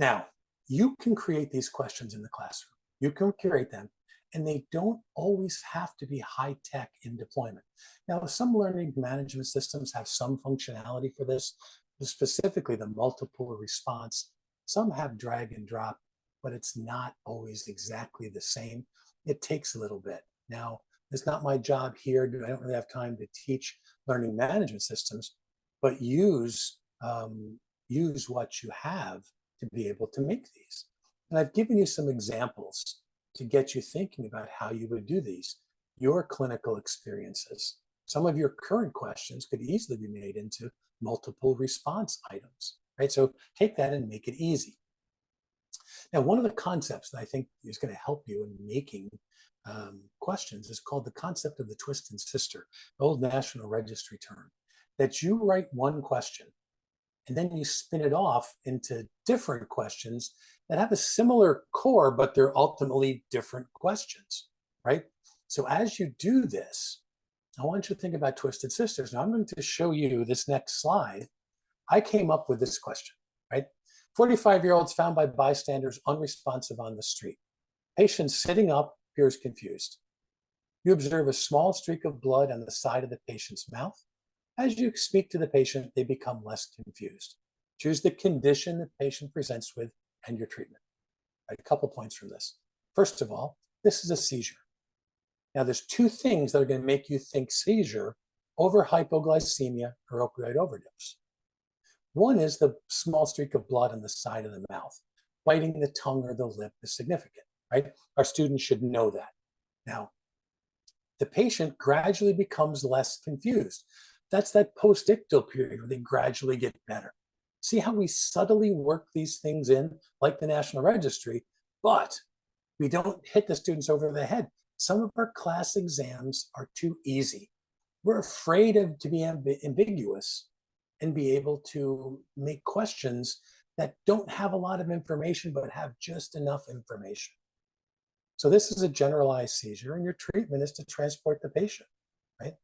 Now, you can create these questions in the classroom. You can curate them, and they don't always have to be high tech in deployment. Now, some learning management systems have some functionality for this, specifically the multiple response. Some have drag and drop, but it's not always exactly the same. It takes a little bit. Now, it's not my job here. I don't really have time to teach learning management systems, but use what you have to be able to make these. And I've given you some examples to get you thinking about how you would do these, your clinical experiences. Some of your current questions could easily be made into multiple response items, right? So take that and make it easy. Now, one of the concepts that I think is going to help you in making questions is called the concept of the twisted sister, the old National Registry term, that you write one question and then you spin it off into different questions that have a similar core, but they're ultimately different questions, right? So as you do this, I want you to think about twisted sisters. Now I'm going to show you this next slide. I came up with this question, right? 45-year-olds found by bystanders unresponsive on the street. Patient sitting up appears confused. You observe a small streak of blood on the side of the patient's mouth. As you speak to the patient, they become less confused. Choose the condition the patient presents with and your treatment. Right, a couple points from this. First of all, this is a seizure. Now, there's two things that are going to make you think seizure over hypoglycemia or opioid overdose. One is the small streak of blood on the side of the mouth. Biting the tongue or the lip is significant, right? Our students should know that. Now, the patient gradually becomes less confused. That's that postictal period where they gradually get better. See how we subtly work these things in, like the National Registry, but we don't hit the students over the head. Some of our class exams are too easy. We're afraid to be ambiguous and be able to make questions that don't have a lot of information, but have just enough information. So this is a generalized seizure, and your treatment is to transport the patient, right?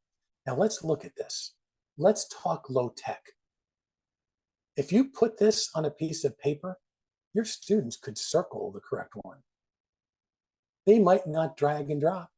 Now let's look at this. Let's talk low tech. If you put this on a piece of paper, your students could circle the correct one. They might not drag and drop,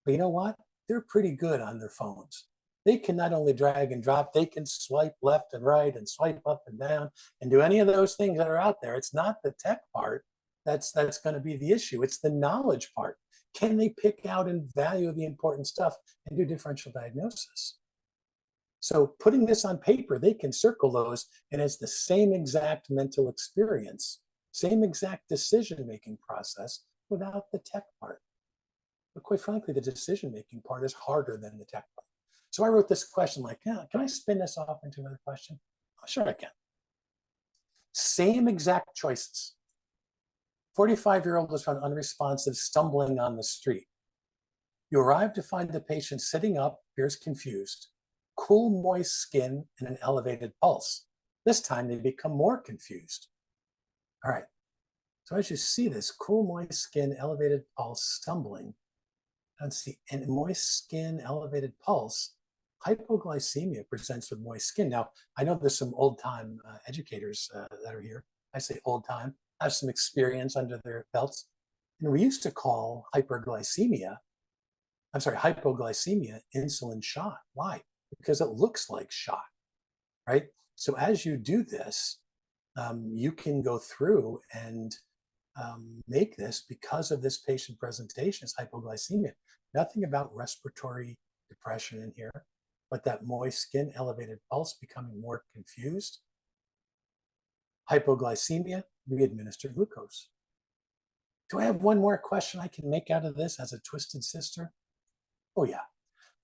but you know what? They're pretty good on their phones. They can not only drag and drop, they can swipe left and right and swipe up and down and do any of those things that are out there. It's not the tech part that's going to be the issue. It's the knowledge part. Can they pick out and value the important stuff and do differential diagnosis? So putting this on paper, they can circle those, and it's the same exact mental experience, same exact decision-making process without the tech part. But quite frankly, the decision-making part is harder than the tech part. So I wrote this question like, yeah, can I spin this off into another question? Oh, sure I can. Same exact choices. 45-year-old was found unresponsive, stumbling on the street. You arrive to find the patient sitting up, appears confused, cool, moist skin, and an elevated pulse. This time they become more confused. All right. So as you see this, cool, moist skin, elevated pulse, stumbling, and moist skin, elevated pulse, hypoglycemia presents with moist skin. Now, I know there's some old-time educators that are here. I say old-time, have some experience under their belts. And we used to call hypoglycemia insulin shot. Why? Because it looks like shot, right? So as you do this, you can go through and make this because of this patient presentation is hypoglycemia. Nothing about respiratory depression in here, but that moist skin, elevated pulse, becoming more confused. Hypoglycemia, we administer glucose. Do I have one more question I can make out of this as a twisted sister? Oh yeah.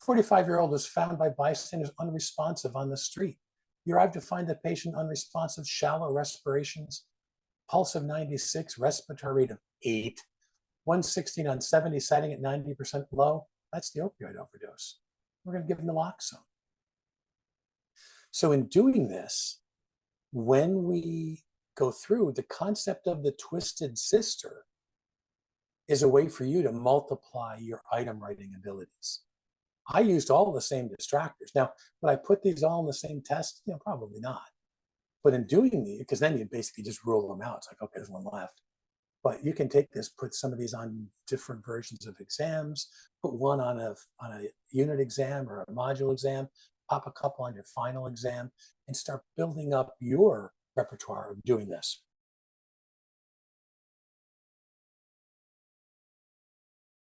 45-year-old was found by bystanders unresponsive on the street. You arrived to find the patient unresponsive, shallow respirations, pulse of 96, respiratory rate of 8, 116 on 70, setting at 90% low. That's the opioid overdose. We're going to give them naloxone. So in doing this, when we go through, the concept of the twisted sister is a way for you to multiply your item writing abilities. I used all the same distractors. Now, would I put these all in the same test? Probably not. But in doing the, because then you basically just rule them out. It's like, okay, there's one left. But you can take this, put some of these on different versions of exams, put one on a unit exam or a module exam, pop a couple on your final exam, and start building up your repertoire of doing this.